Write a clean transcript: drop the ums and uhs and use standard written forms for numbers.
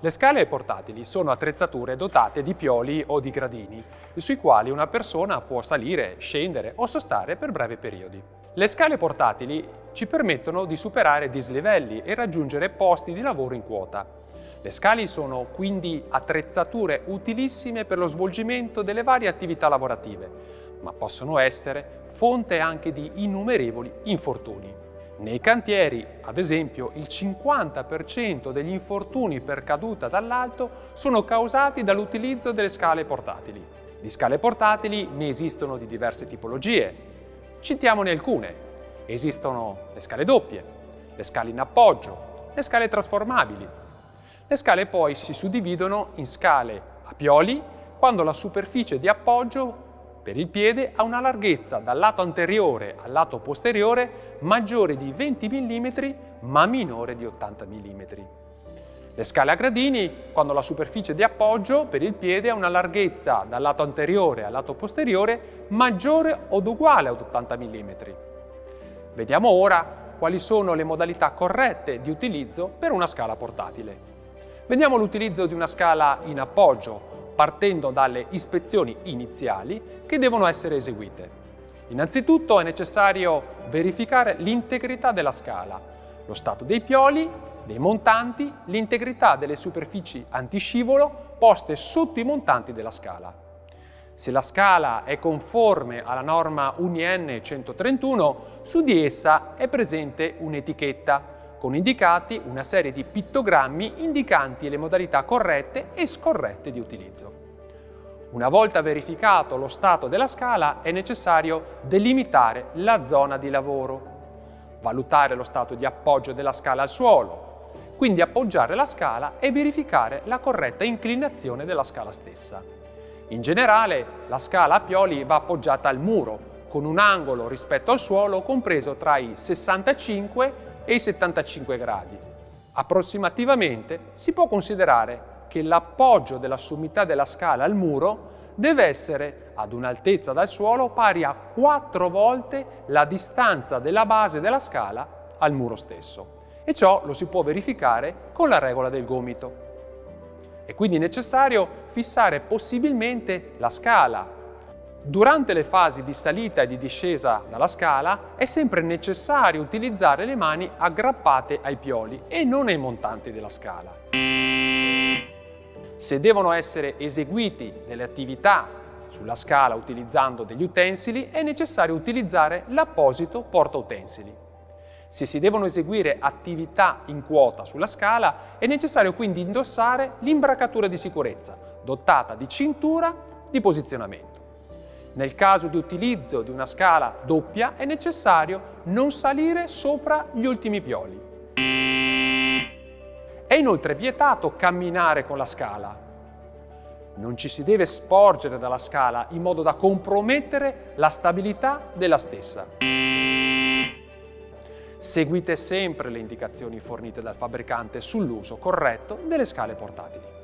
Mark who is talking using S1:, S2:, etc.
S1: Le scale portatili sono attrezzature dotate di pioli o di gradini, sui quali una persona può salire, scendere o sostare per brevi periodi. Le scale portatili ci permettono di superare dislivelli e raggiungere posti di lavoro in quota. Le scale sono quindi attrezzature utilissime per lo svolgimento delle varie attività lavorative, ma possono essere fonte anche di innumerevoli infortuni. Nei cantieri, ad esempio, il 50% degli infortuni per caduta dall'alto sono causati dall'utilizzo delle scale portatili. Di scale portatili ne esistono di diverse tipologie. Citiamone alcune. Esistono le scale doppie, le scale in appoggio, le scale trasformabili. Le scale poi si suddividono in scale a pioli quando la superficie di appoggio per il piede ha una larghezza dal lato anteriore al lato posteriore maggiore di 20 mm ma minore di 80 mm. Le scale a gradini quando la superficie di appoggio per il piede ha una larghezza dal lato anteriore al lato posteriore maggiore o uguale ad 80 mm. Vediamo ora quali sono le modalità corrette di utilizzo per una scala portatile. Vediamo l'utilizzo di una scala in appoggio, partendo dalle ispezioni iniziali che devono essere eseguite. Innanzitutto è necessario verificare l'integrità della scala, lo stato dei pioli, dei montanti, l'integrità delle superfici antiscivolo poste sotto i montanti della scala. Se la scala è conforme alla norma UNIN 131, su di essa è presente un'etichetta con indicati una serie di pittogrammi indicanti le modalità corrette e scorrette di utilizzo. Una volta verificato lo stato della scala è necessario delimitare la zona di lavoro, valutare lo stato di appoggio della scala al suolo, quindi appoggiare la scala e verificare la corretta inclinazione della scala stessa. In generale, la scala a pioli va appoggiata al muro, con un angolo rispetto al suolo compreso tra i 65 e i 75 gradi. Approssimativamente si può considerare che l'appoggio della sommità della scala al muro deve essere ad un'altezza dal suolo pari a 4 volte la distanza della base della scala al muro stesso. E ciò lo si può verificare con la regola del gomito. È quindi necessario fissare possibilmente la scala. Durante le fasi di salita e di discesa dalla scala è sempre necessario utilizzare le mani aggrappate ai pioli e non ai montanti della scala. Se devono essere eseguiti delle attività sulla scala utilizzando degli utensili, è necessario utilizzare l'apposito portautensili. Se si devono eseguire attività in quota sulla scala, è necessario quindi indossare l'imbracatura di sicurezza, dotata di cintura di posizionamento. Nel caso di utilizzo di una scala doppia è necessario non salire sopra gli ultimi pioli. È inoltre vietato camminare con la scala. Non ci si deve sporgere dalla scala in modo da compromettere la stabilità della stessa. Seguite sempre le indicazioni fornite dal fabbricante sull'uso corretto delle scale portatili.